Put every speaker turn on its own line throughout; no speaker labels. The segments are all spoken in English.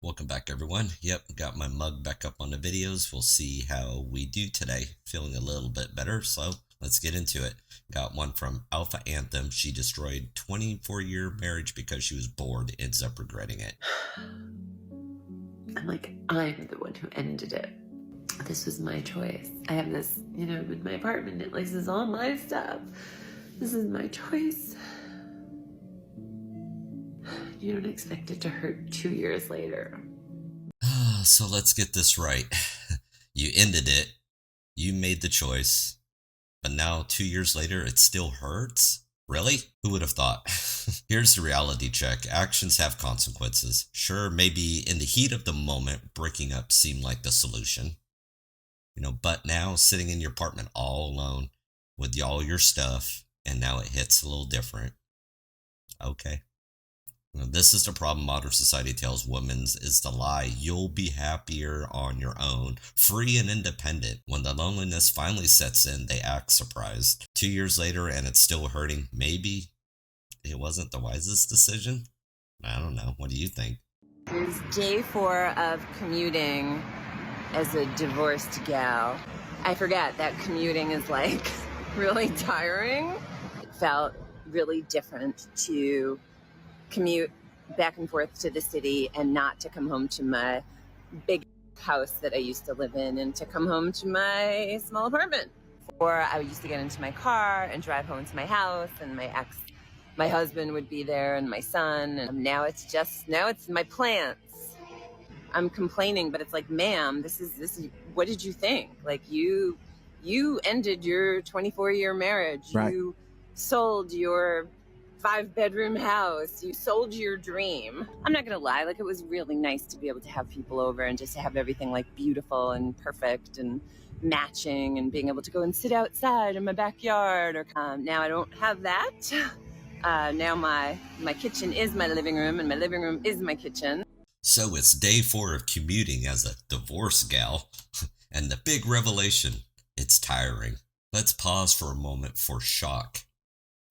Welcome back, everyone. Yep, got my mug back up on the videos. We'll see how we do today. Feeling a little bit better, so let's get into it. Got one from Alpha Anthem. She destroyed 24-year marriage because she was bored, ends up regretting it.
I'm like, I'm the one who ended it. This was my choice. I have this, in my apartment. This is all my stuff. This is my choice. You don't expect it to hurt 2 years later.
So let's get this right. You ended it. You made the choice. But now, 2 years later, it still hurts? Really? Who would have thought? Here's the reality check. Actions have consequences. Sure, maybe in the heat of the moment, breaking up seemed like the solution. But now sitting in your apartment all alone with all your stuff, and now it hits a little different. Okay. This is the problem modern society tells women is the lie. You'll be happier on your own, free and independent. When the loneliness finally sets in, they act surprised. 2 years later and it's still hurting. Maybe it wasn't the wisest decision? I don't know. What do you think?
It was day 4 of commuting as a divorced gal. I forget that commuting is like really tiring. It felt really different to commute back and forth to the city and not to come home to my big house that I used to live in and to come home to my small apartment. Or I used to get into my car and drive home to my house, and my husband would be there, and my son, and now it's my plants. I'm complaining, but it's like, ma'am, this is what did you think? Like, you ended your 24-year marriage.
Right.
You sold your 5-bedroom house. You sold your dream. I'm not gonna lie, like, it was really nice to be able to have people over and just to have everything like beautiful and perfect and matching, and being able to go and sit outside in my backyard. Or now I don't have that. Now my kitchen is my living room, and my living room is my kitchen.
So it's day 4 of commuting as a divorce gal, and the big revelation, it's tiring. Let's pause for a moment for shock.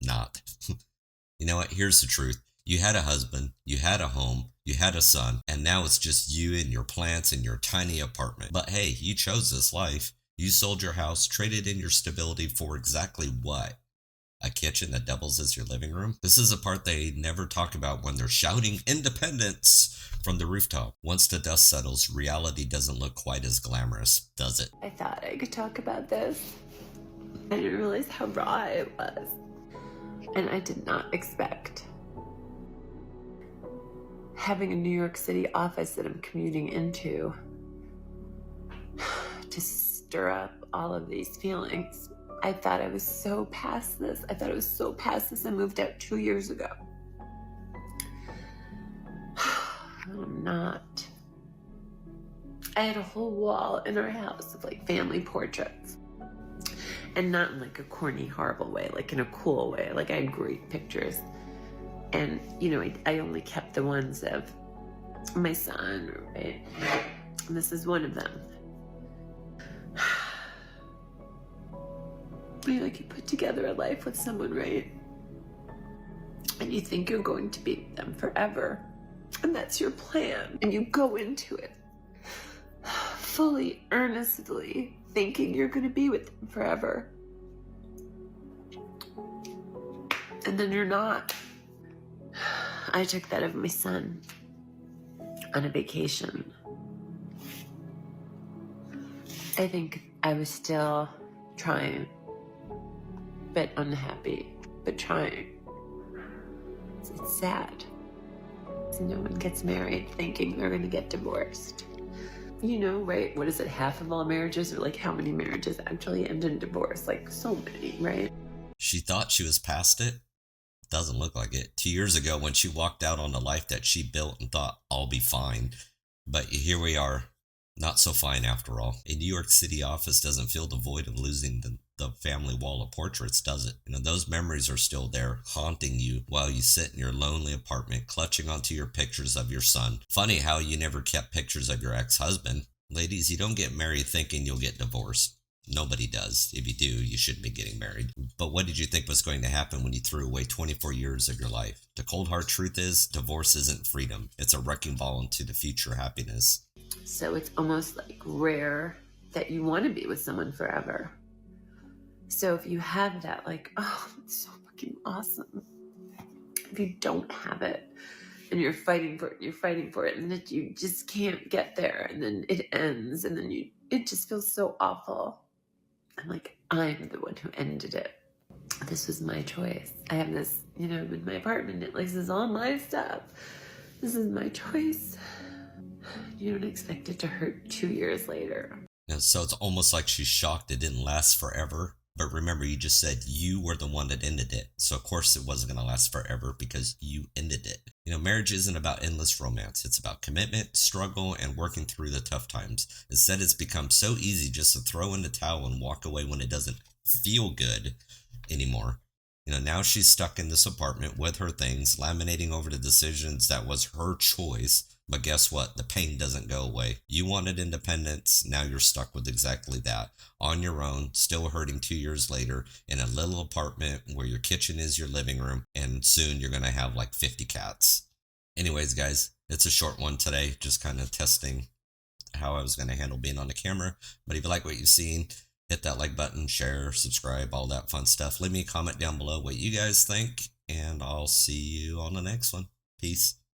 Not. You know what? Here's the truth. You had a husband, you had a home, you had a son, and now it's just you and your plants in your tiny apartment. But hey, you chose this life. You sold your house, traded in your stability for exactly what? A kitchen that doubles as your living room? This is a part they never talk about when they're shouting independence from the rooftop. Once the dust settles, reality doesn't look quite as glamorous, does it?
I thought I could talk about this. I didn't realize how raw it was. And I did not expect having a New York City office that I'm commuting into to stir up all of these feelings. I thought I was so past this. I moved out 2 years ago. I'm not. I had a whole wall in our house of like family portraits. And not in like a corny, horrible way, like in a cool way. Like, I had great pictures. And, I only kept the ones of my son, right? And this is one of them. You put together a life with someone, right? And you think you're going to be with them forever. And that's your plan. And you go into it fully, earnestly thinking you're going to be with them forever. And then you're not. I took that of my son on a vacation. I think I was still trying, but unhappy, but trying. It's sad. No one gets married thinking they're going to get divorced. Right? What is it? Half of all marriages, or like how many marriages actually end in divorce? Like, so many, right?
She thought she was past it. Doesn't look like it. 2 years ago when she walked out on the life that she built and thought, I'll be fine. But here we are, not so fine after all. A New York City office doesn't fill the void of losing the family wall of portraits, does it? Those memories are still there, haunting you while you sit in your lonely apartment, clutching onto your pictures of your son. Funny how you never kept pictures of your ex-husband. Ladies, you don't get married thinking you'll get divorced. Nobody does. If you do, you shouldn't be getting married. But what did you think was going to happen when you threw away 24 years of your life? The cold hard truth is, divorce isn't freedom. It's a wrecking ball into the future happiness.
So it's almost like rare that you want to be with someone forever. So if you have that, like, oh, it's so fucking awesome. If you don't have it, and you're fighting for it, and that you just can't get there, and then it ends, and then it just feels so awful. I'm like, I'm the one who ended it. This was my choice. I have this, in my apartment. This is all my stuff. This is my choice. You don't expect it to hurt 2 years later.
So it's almost like she's shocked it didn't last forever. But remember, you just said you were the one that ended it. So of course it wasn't going to last forever because you ended it. Marriage isn't about endless romance. It's about commitment, struggle, and working through the tough times. Instead, it's become so easy just to throw in the towel and walk away when it doesn't feel good anymore. Now she's stuck in this apartment with her things, laminating over the decisions that was her choice. But guess what? The pain doesn't go away. You wanted independence. Now you're stuck with exactly that. On your own, still hurting 2 years later in a little apartment where your kitchen is your living room. And soon you're going to have like 50 cats. Anyways, guys, it's a short one today. Just kind of testing how I was going to handle being on the camera. But if you like what you've seen, hit that like button, share, subscribe, all that fun stuff. Leave me a comment down below what you guys think. And I'll see you on the next one. Peace.